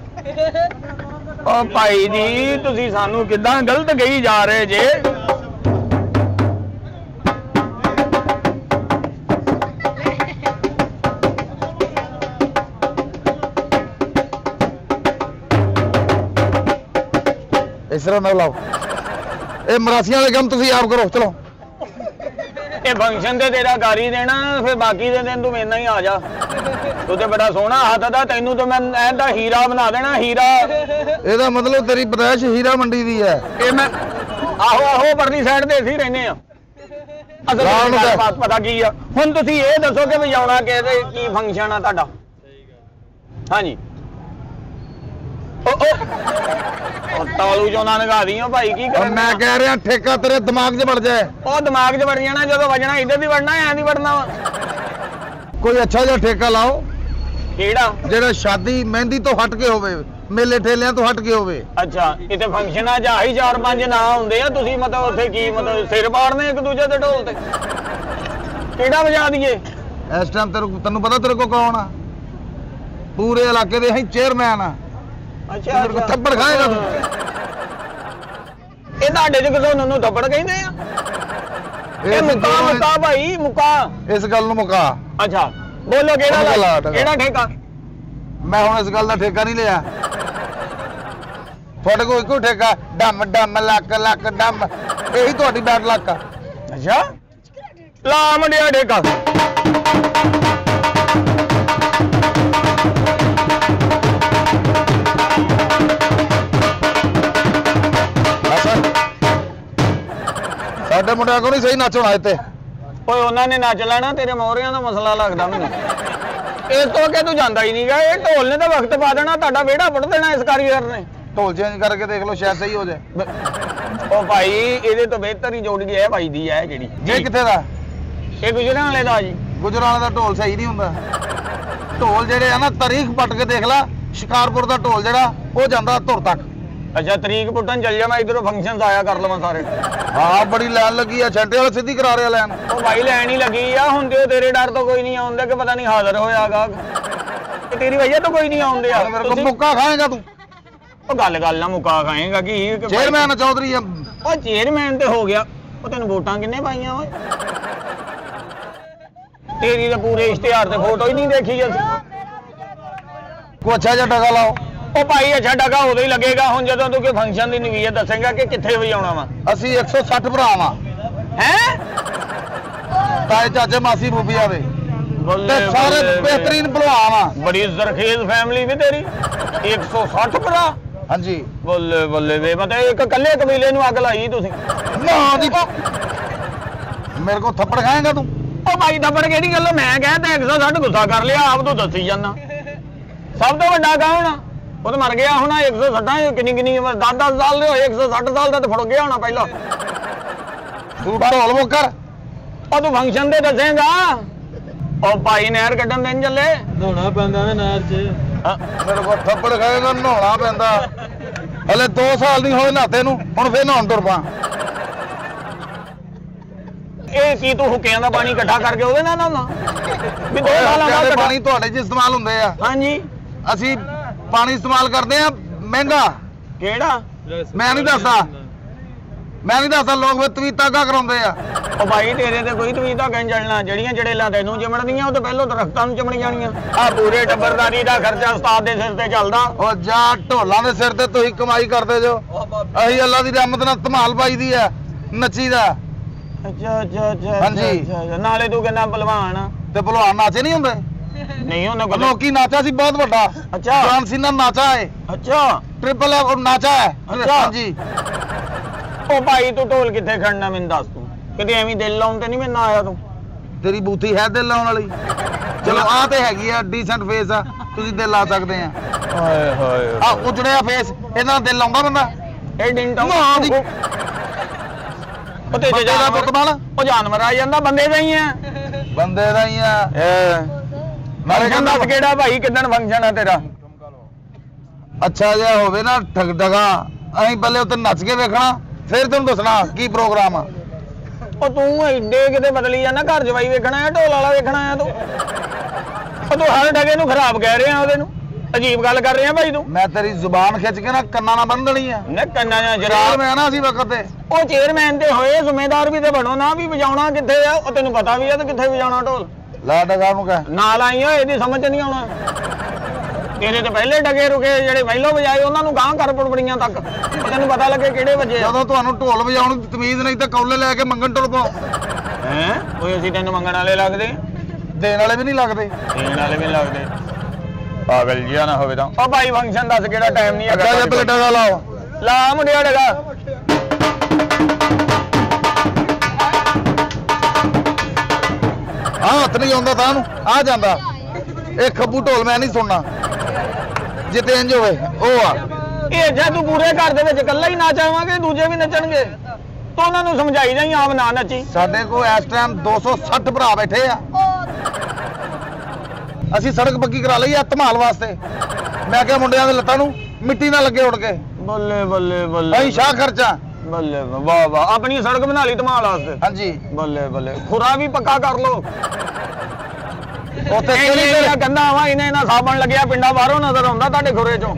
ਉਹ ਭਾਈ ਜੀ ਤੁਸੀਂ ਸਾਨੂੰ ਕਿੱਦਾਂ ਗਲਤ ਕਹੀ ਜਾ ਰਹੇ ਜੇ। ਇਸ ਤਰ੍ਹਾਂ ਨਾ ਲਾਓ। ਇਹ ਮਰਾਸੀਆਂ ਵਾਲੇ ਕੰਮ ਤੁਸੀਂ ਆਪ ਕਰੋ। ਚਲੋ ਇਹ ਫੰਕਸ਼ਨ ਤੇ ਤੇਰਾ ਕਰ ਹੀ ਦੇਣਾ, ਫਿਰ ਬਾਕੀ ਦੇ ਦਿਨ ਤੂੰ ਮੇਰੇ ਨਾਲ ਹੀ ਆ ਜਾ। ਤੂੰ ਤੇ ਬੜਾ ਸੋਹਣਾ ਹੱਥ ਦਾ, ਤੈਨੂੰ ਤਾਂ ਮੈਂ ਐਂਦਾ ਹੀਰਾ ਬਣਾ ਦੇਣਾ, ਹੀਰਾ। ਇਹਦਾ ਮਤਲਬ ਤੇਰੀ ਪਤਾਇਸ਼ ਹੀਰਾ ਮੰਡੀ ਦੀ ਹੈ। ਇਹ ਮੈਂ ਆਹੋ ਆਹੋ ਪਰਲੀ ਸਾਈਡ ਤੇ ਅਸੀਂ ਰਹਿੰਦੇ ਆ। ਅਸਲ ਵਿੱਚ ਪਤਾ ਕੀ ਆ, ਹੁਣ ਤੁਸੀਂ ਇਹ ਦੱਸੋ ਕਿ ਵਜਾਉਣਾ ਕਿਹਦੇ ਕੀ ਫੰਕਸ਼ਨ ਆ ਤੁਹਾਡਾ? ਹਾਂਜੀ। ਉਹ ਤਾਲੂ ਚੋਂ ਨਾ ਨਗਾ ਦੀ ਭਾਈ, ਕੀ ਕਰਾਂ? ਮੈਂ ਕਹਿ ਰਿਹਾ ਠੇਕਾ ਤੇਰੇ ਦਿਮਾਗ 'ਚ ਵੜ ਜਾਏ। ਉਹ ਦਿਮਾਗ 'ਚ ਵੜ ਜਾਣਾ, ਜਦੋਂ ਵਜਣਾ ਇੱਧਰ ਦੀ ਵੜਨਾ, ਐਂ ਦੀ ਵੜਨਾ ਵਾ। ਕੋਈ ਅੱਛਾ ਜਿਹਾ ਠੇਕਾ ਲਾਓ। ਕਿਹੜਾ? ਜਿਹੜਾ ਸ਼ਾਦੀ ਮਹਿੰਦੀ ਤੋਂ ਹਟ ਕੇ ਹੋਵੇ, ਮੇਲੇ ਠੇਲਿਆਂ ਤੋਂ ਹਟ ਕੇ ਹੋਵੇ। ਅੱਛਾ, ਇੱਥੇ ਫੰਕਸ਼ਨਾਂ 'ਚ ਆਹੀ 4-5 ਨਾਂ ਹੁੰਦੇ ਆ। ਤੁਸੀਂ ਮਤਲਬ ਉੱਥੇ ਕੀ ਮਤਲਬ ਸਿਰ ਪਾੜਨੇ ਇੱਕ ਦੂਜੇ ਦੇ ਢੋਲ ਤੇ? ਕਿਹੜਾ ਵਜਾ ਦਈਏ ਇਸ ਟਾਈਮ? ਤੈਨੂੰ ਪਤਾ ਤੇਰੇ ਕੋਲ ਕੌਣ ਆ? ਪੂਰੇ ਇਲਾਕੇ ਦੇ ਅਸੀਂ ਚੇਅਰਮੈਨ ਆ। ਅੱਛਾ, ਥੱਪੜ ਖਾਏਗਾ ਤੂੰ। ਇਹ ਤੁਹਾਡੇ 'ਚ ਕਿਸੇ ਨੂੰ ਥੱਪੜ ਕਹਿੰਦੇ ਆ? ਇਹ ਮੁਕਾ ਭਾਈ, ਮੁਕਾ। ਇਸ ਗੱਲ ਨੂੰ ਮੁਕਾ। ਅੱਛਾ ਬੋਲੋ, ਕਿਹੜਾ ਠੇਕਾ? ਮੈਂ ਹੁਣ ਇਸ ਗੱਲ ਦਾ ਠੇਕਾ ਨਹੀਂ ਲਿਆ। ਤੁਹਾਡੇ ਕੋਲ ਇੱਕੋ ਠੇਕਾ, ਡੰਮ ਡੰਮ ਲੱਕ ਲੱਕ ਡੰਮ, ਇਹੀ ਤੁਹਾਡੀ ਬੈਡ ਲੱਕ ਆ। ਅੱਛਾ, ਲਾ ਮੁੰਡਿਆ ਡੇਕਾ ਸਾਡੇ ਮੁੰਡਿਆਂ ਕੋਲ ਨਹੀਂ ਸਹੀ ਨੱਚ ਹੋਣਾ ਇੱਥੇ। ਓਏ ਉਹਨਾਂ ਨੇ ਨੱਚ ਲੈਣਾ, ਤੇਰੇ ਮੋਹਰਿਆਂ ਦਾ ਮਸਲਾ ਲੱਗਦਾ ਮੈਨੂੰ। ਇਸ ਤੋਂ ਅੱਗੇ ਤੂੰ ਜਾਂਦਾ ਹੀ ਨਹੀਂਗਾ। ਇਹ ਢੋਲ ਨੇ ਤਾਂ ਵਕਤ ਪਾ ਦੇਣਾ, ਤੁਹਾਡਾ ਵਿਹੜਾ ਪੁੱਟ ਦੇਣਾ ਇਸ ਕਾਰੀਗਰ ਨੇ। ਢੋਲ ਚੇਂਜ ਕਰਕੇ ਦੇਖ ਲਓ, ਸ਼ਾਇਦ ਸਹੀ ਹੋ ਜਾਏ। ਉਹ ਭਾਈ ਇਹਦੇ ਤੋਂ ਬਿਹਤਰ ਹੀ ਜੋੜੀ ਹੈ ਭਾਈ ਦੀ ਹੈ ਜਿਹੜੀ। ਇਹ ਕਿੱਥੇ ਦਾ? ਇਹ ਗੁਜਰਾਂ ਵਾਲੇ ਦਾ ਜੀ। ਗੁਜਰਾਂਵਾਲੇ ਦਾ ਢੋਲ ਸਹੀ ਨਹੀਂ ਹੁੰਦਾ। ਢੋਲ ਜਿਹੜੇ ਆ ਨਾ, ਤਾਰੀਖ ਪੱਟ ਕੇ ਦੇਖ ਲੈ, ਸ਼ਿਕਾਰਪੁਰ ਦਾ ਢੋਲ ਜਿਹੜਾ ਉਹ ਜਾਂਦਾ ਧੁਰ ਤੱਕ। ਅੱਛਾ ਤਰੀਕ ਪੁੱਟਣ ਚੱਲ ਜਾ, ਮੈਂ ਇਧਰੋਂ ਫੰਕਸ਼ਨ ਆਇਆ ਕਰ ਲਵਾਂ ਸਾਰੇ। ਹਾਂ ਬੜੀ ਲਾਈਨ ਲੱਗੀ ਆ, ਛੱਡੇ ਵਾਲੇ ਸਿੱਧੀ ਕਰਾ ਰਿਹਾ ਲਾਈਨ। ਉਹ ਭਾਈ ਲੈਣ ਹੀ ਲੱਗੀ ਆ ਹੁਣ ਤੇ, ਤੇਰੇ ਡਰ ਤੋਂ ਕੋਈ ਨਹੀਂ ਆਉਂਦਾ ਕਿ ਪਤਾ ਨਹੀਂ ਹਾਜ਼ਰ ਹੋਇਆਗਾ ਕਿ ਤੇਰੀ ਵਜ੍ਹਾ ਤੋਂ ਕੋਈ ਨਹੀਂ ਆਉਂਦੇ ਆ। ਮੇਰੇ ਕੋਲ ਮੁੱਕਾ ਖਾਏਗਾ ਤੂੰ? ਉਹ ਗੱਲ ਨਾ ਮੁਕਾ ਖਾਏਗਾ ਕੀ? ਚੇਅਰਮੈਨ ਚੌਧਰੀ ਆ। ਉਹ ਚੇਅਰਮੈਨ ਤੇ ਹੋ ਗਿਆ। ਉਹ ਤੈਨੂੰ ਵੋਟਾਂ ਕਿੰਨੇ ਪਾਈਆਂ ਓਏ? ਤੇਰੀ ਤਾਂ ਪੂਰੇ ਇਸ਼ਤਿਹਾਰ ਤੇ ਫੋਟੋ ਹੀ ਨਹੀਂ ਦੇਖੀ ਅਸੀਂ। ਕੋਈ ਅੱਛਾ ਜਿਹਾ ਟਕਾ ਲਾਓ। ਉਹ ਭਾਈ ਅੱਛਾ ਟਕਾ ਉਦੋਂ ਹੀ ਲੱਗੇਗਾ ਹੁਣ ਜਦੋਂ ਤੂੰ ਕੋਈ ਫੰਕਸ਼ਨ ਦੀ ਨਵੀਅਤ ਦੱਸੇਗਾ ਕਿ ਕਿੱਥੇ ਵਜਾਉਣਾ ਵਾ। ਅਸੀਂ 160 ਭਰਾ ਵਾਂ। ਹੈ ਤਾਏ ਚਾਚੇ ਮਾਸੀ ਬੂਬੀਆਂ ਦੇ ਬੱਲੇ ਤੇ ਸਾਰੇ ਬਿਹਤਰੀਨ ਭਲਵਾਨ ਆ। ਬੜੀ ਜ਼ਰਖੇਜ਼ ਫੈਮਿਲੀ ਵੀ ਤੇਰੀ। 160 ਭਰਾ। ਹਾਂਜੀ ਬੱਲੇ ਬੱਲੇ ਵੇ, ਮਤਲਬ ਇੱਕ ਇਕੱਲੇ ਕਬੀਲੇ ਨੂੰ ਅੱਗ ਲਾਈ ਤੁਸੀਂ। ਨਾ ਦੀ ਮੇਰੇ ਕੋਲ ਥੱਪੜ ਖਾਏਗਾ ਤੂੰ? ਉਹ ਭਾਈ ਥੱਪੜ ਕਿਹੜੀ ਗੱਲੋਂ? ਮੈਂ ਕਹਿੰਦਾ 160 ਗੁੱਸਾ ਕਰ ਲਿਆ, ਆਪ ਤੂੰ ਦੱਸੀ ਜਾਂਦਾ। ਸਭ ਤੋਂ ਵੱਡਾ ਕੌਣ ਆ? ਉਹ ਤਾਂ ਮਰ ਗਿਆ ਹੁਣ। 160 ਕਿੰਨੀ ਉਮਰ? 10 ਸਾਲ ਦੇ ਹੋਏ, 160 ਸਾਲ ਦਾ ਤਾਂ ਫੜ ਗਿਆ ਹੋਣਾ ਪਹਿਲਾਂ। ਤੂੰ ਢੋਲ ਮੁੱਕਰ। ਉਹ ਤੂੰ ਫੰਕਸ਼ਨ ਦੇ ਦੱਸੇਗਾ। ਉਹ ਭਾਈ ਨਹਿਰ ਕੱਢਣ ਦੇਣ ਚੱਲੇ। ਨਹਾਉਣਾ ਪੈਂਦਾ ਨਾ ਨਹਿਰ 'ਚ। ਮੇਰੇ ਕੋਲ ਥੱਪੜ ਖਾਏਗਾ, ਨਹਾਉਣਾ ਪੈਂਦਾ। ਹਲੇ 2 ਸਾਲ ਨਹੀਂ ਹੋਏ ਨਹਾਤੇ ਨੂੰ, ਹੁਣ ਫੇਰ ਨਹਾਉਣ ਤੁਰ ਪਾ। ਇਹ ਕੀ ਤੂੰ ਹੁੱਕਿਆਂ ਦਾ ਪਾਣੀ ਇਕੱਠਾ ਕਰਕੇ ਉਹਦੇ ਨਾਲ ਨਹਾਉਣਾ? ਵੀ 2 ਸਾਲਾਂ ਬਾਅਦ ਪਾਣੀ ਤੁਹਾਡੇ 'ਚ ਇਸਤੇਮਾਲ ਹੁੰਦੇ ਆ। ਹਾਂਜੀ ਅਸੀਂ ਪਾਣੀ ਇਸਤੇਮਾਲ ਕਰਦੇ ਆ ਮਹਿੰਗਾ। ਕਿਹੜਾ? ਮੈਂ ਨਹੀਂ ਦੱਸਦਾ ਲੋਕ ਵੀ ਤਵੀਤਾ ਕਾ ਕਰਾਉਂਦੇ ਆ। ਉਹ ਭਾਈ ਤੇਰੇ ਤੇ ਕੋਈ ਤਵੀਤਾ ਕਹਿਣ ਚੱਲਣਾ। ਜਿਹੜੀਆਂ ਜੜੇਲਾਂ ਤੈਨੂੰ ਚਿਮੜਦੀਆਂ ਉਹ ਤੇ ਪਹਿਲਾਂ ਦਰਖਤਾਂ ਨੂੰ ਚਿਮੜ ਜਾਣੀਆਂ। ਆ ਪੂਰੇ ਟੱਬਰਦਾਰੀ ਦਾ ਖਰਚਾ ਉਸਤਾਦ ਦੇ ਸਿਰ ਤੇ ਚੱਲਦਾ। ਉਹ ਜਾ ਢੋਲਾਂ ਦੇ ਸਿਰ ਤੇ ਤੁਸੀਂ ਕਮਾਈ ਕਰਦੇ ਜੋ, ਅਸੀਂ ਅੱਲਾ ਦੀ ਰਹਿਮਤ ਨਾਲ ਧਮਾਲ ਪਾਈ ਦੀ ਆ, ਨੱਚੀ ਦਾ। ਅੱਛਾ ਹਾਂਜੀ। ਨਾਲੇ ਤੂੰ ਕਿੰਨਾ ਭਲਵਾਨ ਆ। ਤੇ ਭਲਵਾਨ ਨਾਚੇ ਨਹੀਂ ਹੁੰਦੇ? ਨਹੀਂ ਉਹਨਾਂ ਕੋਲ। ਲੋਕੀ ਨਾਚਾ ਸੀ ਬਹੁਤ ਵੱਡਾ। ਅੱਛਾ। ਜਾਨ ਸੀਨਾ ਨਾਚਾ ਹੈ। ਅੱਛਾ ਟ੍ਰਿਪਲ ਐਫ ਨਾਚਾ ਹੈ। ਅੱਛਾ। ਹਾਂਜੀ। ਉਹ ਭਾਈ ਤੂੰ ਢੋਲ ਕਿੱਥੇ ਖੜਨਾ ਮੈਨੂੰ ਦੱਸ ਤੂੰ। ਕਿਤੇ ਐਵੇਂ ਦਿਲ ਲਾਉਣ ਤੇ ਨਹੀਂ ਮੈਨੂੰ ਆਇਆ ਤੂੰ। ਤੇਰੀ ਬੂਥੀ ਹੈ ਦਿਲ ਲਾਉਣ ਵਾਲੀ? ਚਲੋ ਆਹ ਤੇ ਹੈਗੀ ਆ, ਡੀਸੈਂਟ ਫੇਸ ਆ, ਤੁਸੀਂ ਦਿਲ ਲਾ ਸਕਦੇ ਆ। ਹਾਏ ਹਾਏ ਆ ਉਜੜਿਆ ਫੇਸ, ਇਹਨਾਂ ਦਾ ਦਿਲ ਲਾਉਂਦਾ ਬੰਦਾ? ਇਹ ਡਿੰਟਾ ਨਾ ਦੀ ਉਹ ਤੇ ਉਹ ਜਾਨਵਰ ਆ ਜਾਂਦਾ, ਬੰਦੇ ਦਾ ਹੀ ਆ। ਬੰਦੇ ਦਾ ਹੀ ਆ। ਫੰਕਸ਼ਨ ਦੱਸ ਕਿਹੜਾ ਭਾਈ, ਕਿੱਦਣ ਫੰਕਸ਼ਨ ਆ ਤੇਰਾ? ਅੱਛਾ ਜਿਹਾ ਹੋਵੇ ਨਾ ਠਗ ਠਗਾ, ਅਸੀਂ ਪਹਿਲੇ ਉੱਤੇ ਨੱਚ ਕੇ ਵੇਖਣਾ, ਫਿਰ ਤੈਨੂੰ ਦੱਸਣਾ ਕੀ ਪ੍ਰੋਗਰਾਮ ਆ। ਉਹ ਤੂੰ ਐਡੇ ਕਿਤੇ ਬਦਲੀ ਜਾਂਦਾ, ਘਰ ਜਵਾਈ ਵੇਖਣਾ ਆ, ਢੋਲ ਵਾਲਾ ਵੇਖਣਾ ਆ ਤੂੰ। ਉਹ ਤੂੰ ਹਰ ਠਗੇ ਨੂੰ ਖਰਾਬ ਕਹਿ ਰਿਹਾ ਉਹਦੇ ਨੂੰ। ਅਜੀਬ ਗੱਲ ਕਰ ਰਿਹਾ ਭਾਈ ਤੂੰ। ਮੈਂ ਤੇਰੀ ਜ਼ੁਬਾਨ ਖਿੱਚ ਕੇ ਨਾ ਕੰਨਾਂ ਨਾਲ ਬੰਨ ਦੇਣੀ ਆ। ਨਾ ਕੰਨਾਂ ਨਾਲ ਜਰਾਬ ਮੈਂ ਨਾ ਅਸੀਂ ਵਕਤ ਤੇ। ਉਹ ਚੇਅਰਮੈਨ ਤੇ ਹੋਏ, ਜ਼ਿੰਮੇਦਾਰ ਵੀ ਤੇ ਬਣੋ ਨਾ। ਵੀ ਵਜਾਉਣਾ ਕਿੱਥੇ ਆ ਉਹ ਤੈਨੂੰ ਪਤਾ ਵੀ ਆ ਤੇ ਕਿੱਥੇ ਵਜਾਉਣਾ ਢੋਲ। ਲਾ ਡਗਾ ਨੂੰ ਕਹਿ ਨਾਲ ਆਈ ਓਏ, ਇਹਦੀ ਸਮਝ ਨਹੀਂ ਆਉਣਾ। ਤੇਰੇ ਤੇ ਪਹਿਲੇ ਡਗੇ ਰੁਕੇ, ਜਿਹੜੇ ਪਹਿਲੋਂ ਵਜਾਏ ਉਹਨਾਂ ਨੂੰ ਗਾਂ ਕਰ ਪੜਬੜੀਆਂ ਤੱਕ ਤੈਨੂੰ ਪਤਾ ਲੱਗੇ ਕਿਹੜੇ ਵਜੇ। ਜਦੋਂ ਤੁਹਾਨੂੰ ਢੋਲ ਵਜਾਉਣ ਦੀ ਤਮੀਜ਼ ਨਹੀਂ ਤੇ ਕੌਲੇ ਲੈ ਕੇ ਮੰਗਣ ਟੁਰ ਪਾਓ। ਹੈ ਓਏ ਅਸੀਂ ਤੈਨੂੰ ਮੰਗਣ ਵਾਲੇ ਲੱਗਦੇ? ਦੇਣ ਵਾਲੇ ਵੀ ਨਹੀਂ ਲੱਗਦੇ। ਦੇਣ ਵਾਲੇ ਵੀ ਲੱਗਦੇ। ਪਾਗਲ ਜਿਹਾ ਨਾ ਹੋਵੇ ਤਾਂ। ਉਹ ਭਾਈ ਫੰਕਸ਼ਨ ਦੱਸ ਕਿਹੜਾ ਟਾਈਮ ਨਹੀਂ ਹੈਗਾ। ਅੱਛਾ ਜੇ ਪਲੇਟਾਂ ਦਾ ਲਾਓ। ਲਾ ਮੁੰਡਿਆ ਡਗਾ। ਹੱਥ ਨਹੀਂ ਆਉਂਦਾ ਤਾਂ ਨੂੰ ਆ ਜਾਂਦਾ। ਇਹ ਖੱਬੂ ਢੋਲ ਮੈਂ ਨਹੀਂ ਸੁਣਨਾ। ਜਿੱਤੇ ਇੰਜ ਹੋਵੇ ਉਹ ਆ। ਇਹ ਜੇ ਤੂੰ ਪੂਰੇ ਘਰ ਦੇ ਵਿੱਚ ਇਕੱਲਾ ਹੀ ਨੱਚ ਆਵਾਂਗੇ, ਦੂਜੇ ਵੀ ਨੱਚਣਗੇ। ਤੂੰ ਉਹਨਾਂ ਨੂੰ ਸਮਝਾਈ ਜਾਈ, ਆਪ ਨਾ ਨੱਚੀ। ਸਾਡੇ ਕੋਲ ਇਸ ਟਾਈਮ 260 ਭਰਾ ਬੈਠੇ ਆ। ਅਸੀਂ ਸੜਕ ਪੱਕੀ ਕਰਾ ਲਈ ਆ ਧਮਾਲ ਵਾਸਤੇ। ਮੈਂ ਕਿਹਾ ਮੁੰਡਿਆਂ ਦੇ ਲੱਤਾਂ ਨੂੰ ਮਿੱਟੀ ਨਾ ਲੱਗੇ ਉੜ ਕੇ। ਬੱਲੇ ਬੱਲੇ ਬੱਲੇ। ਅਸੀਂ ਸ਼ਾਹ ਖਰਚਾ। ਬੱਲੇ ਵਾਹ ਵਾਹ, ਆਪਣੀ ਸੜਕ ਬਣਾ ਲਈ ਧਮਾਲ ਵਾਸਤੇ। ਹਾਂਜੀ ਬੱਲੇ ਬੱਲੇ। ਖੁਰਾ ਵੀ ਪੱਕਾ ਕਰ ਲੋ। ਉੱਥੇ ਕਿਹੜਾ ਕਹਿੰਦਾ ਵਾ ਇਹਨੇ ਨਾ ਸਾਬਣ ਲੱਗਿਆ, ਪਿੰਡਾਂ ਬਾਹਰੋਂ ਨਜ਼ਰ ਆਉਂਦਾ ਤੁਹਾਡੇ ਖੁਰੇ ਚੋਂ।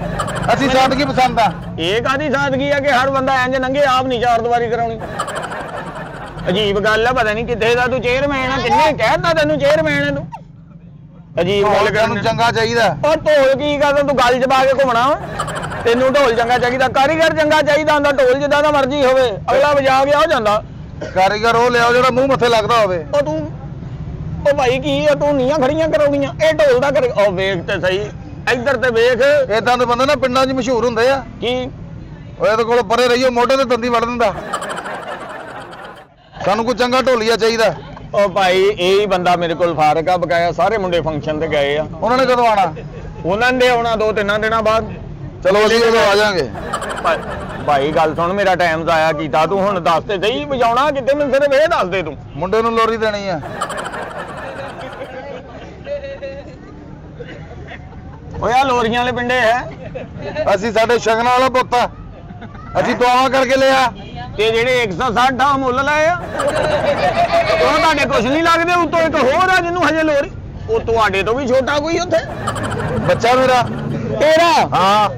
ਅਸੀਂ ਸਾਦਗੀ ਪਸੰਦ ਆ। ਇਹ ਕਾਦੀ ਸਾਦਗੀ ਆ ਕਿ ਹਰ ਬੰਦਾ ਇੰਜ ਨੰਗੇ, ਆਪ ਨਹੀਂ ਚਾਰ ਦੀਵਾਰੀ ਕਰਾਉਣੀ। ਅਜੀਬ ਗੱਲ ਆ, ਪਤਾ ਨਹੀਂ ਕਿੱਥੇ ਦਾ ਤੂੰ ਚੇਅਰਮੈਨ ਆ। ਕਿੰਨੇ ਕਹਿਤਾ ਤੈਨੂੰ ਚੇਅਰਮੈਨ ਹੈ ਤੂੰ? ਅਜੀਬ ਗੱਲ ਕਰਨ ਨੂੰ ਚੰਗਾ ਚਾਹੀਦਾ। ਉਹ ਢੋਲ ਕੀ ਕਰਦਾ ਤੂੰ, ਗੱਲ ਚ ਪਾ ਕੇ ਘੁੰਮਣਾ ਵਾ? ਤੈਨੂੰ ਢੋਲ ਚੰਗਾ ਚਾਹੀਦਾ, ਕਾਰੀਗਰ ਚੰਗਾ ਚਾਹੀਦਾ ਹੁੰਦਾ। ਢੋਲ ਜਿੱਦਾਂ ਦਾ ਮਰਜ਼ੀ ਹੋਵੇ, ਅਗਲਾ ਵਜਾ ਗਿਆ ਹੋ ਜਾਂਦਾ। ਕਾਰੀਗਰ ਉਹ ਲਿਆਓ ਜਿਹੜਾ ਮੂੰਹ ਮੱਥੇ ਲੱਗਦਾ ਹੋਵੇ। ਉਹ ਤੂੰ ਉਹ ਭਾਈ ਕੀ ਆ ਤੂੰ ਨੀਆਂ ਖੜੀਆਂ ਕਰਾਉਣੀਆਂ ਇਹ ਢੋਲ ਦਾ ਕਰ ਉਹ ਵੇਖ ਤੇ ਸਹੀ ਇੱਧਰ ਤੇ ਵੇਖ ਇਦਾਂ ਦੇ ਬੰਦੇ ਨਾ ਪਿੰਡਾਂ 'ਚ ਮਸ਼ਹੂਰ ਹੁੰਦੇ ਆ। ਕੀ ਉਹ ਇਹਦੇ ਕੋਲ ਪਰੇ ਰਹੀਓ ਮੋਢੇ ਤੇ ਦੰਦੀ ਵੜ ਦਿੰਦਾ। ਸਾਨੂੰ ਕੋਈ ਚੰਗਾ ਢੋਲੀਆ ਚਾਹੀਦਾ। ਉਹ ਭਾਈ ਇਹ ਹੀ ਬੰਦਾ ਮੇਰੇ ਕੋਲ ਫਾਰਕ ਆ ਬਕਾਇਆ ਸਾਰੇ ਮੁੰਡੇ ਫੰਕਸ਼ਨ ਤੇ ਗਏ ਆ। ਉਹਨਾਂ ਨੇ ਕਦੋਂ ਆਣਾ? ਉਹਨਾਂ ਨੇ ਆਉਣਾ 2-3 ਦਿਨਾਂ ਬਾਅਦ। ਚਲੋ ਅਸੀਂ ਉਦੋਂ ਆ ਜਾਾਂਗੇ। ਭਾਈ ਗੱਲ ਸੁਣ ਮੇਰਾ ਟਾਈਮ ਜ਼ਾਇਆ ਕੀਤਾ ਤੂੰ ਹੁਣ ਦੱਸ ਤੇ ਸਹੀ ਵਜਾਉਣਾ ਕਿਤੇ ਮੈਨੂੰ ਸਿਰਫ ਇਹ ਦੱਸ ਦੇ ਤੂੰ। ਮੁੰਡੇ ਨੂੰ ਲੋਰੀ ਦੇਣੀ ਆ। ਓਏ ਆ ਲੋਰੀਆਂ ਵਾਲੇ ਪਿੰਡੇ ਹੈ ਅਸੀਂ ਸਾਡੇ ਸ਼ਗਨਾਂ ਵਾਲਾ ਪੁੱਤ ਆ। ਅਸੀਂ ਦੁਆਵਾਂ ਕਰਕੇ ਲਿਆ ਤੇ ਜਿਹੜੇ 160 ਦਾ ਮੁੱਲ ਲਾਏ ਆ ਉਹ ਤੁਹਾਡੇ ਕੁਛ ਨਹੀਂ ਲੱਗਦੇ। ਉਤੋਂ ਇੱਕ ਹੋਰ ਆ ਜਿਹਨੂੰ ਹਜੇ ਲੋਰੀ ਉਹ ਤੁਹਾਡੇ ਤੋਂ ਵੀ ਛੋਟਾ ਕੋਈ ਉੱਥੇ ਬੱਚਾ ਮੇਰਾ। ਤੇਰਾ ਹਾਂ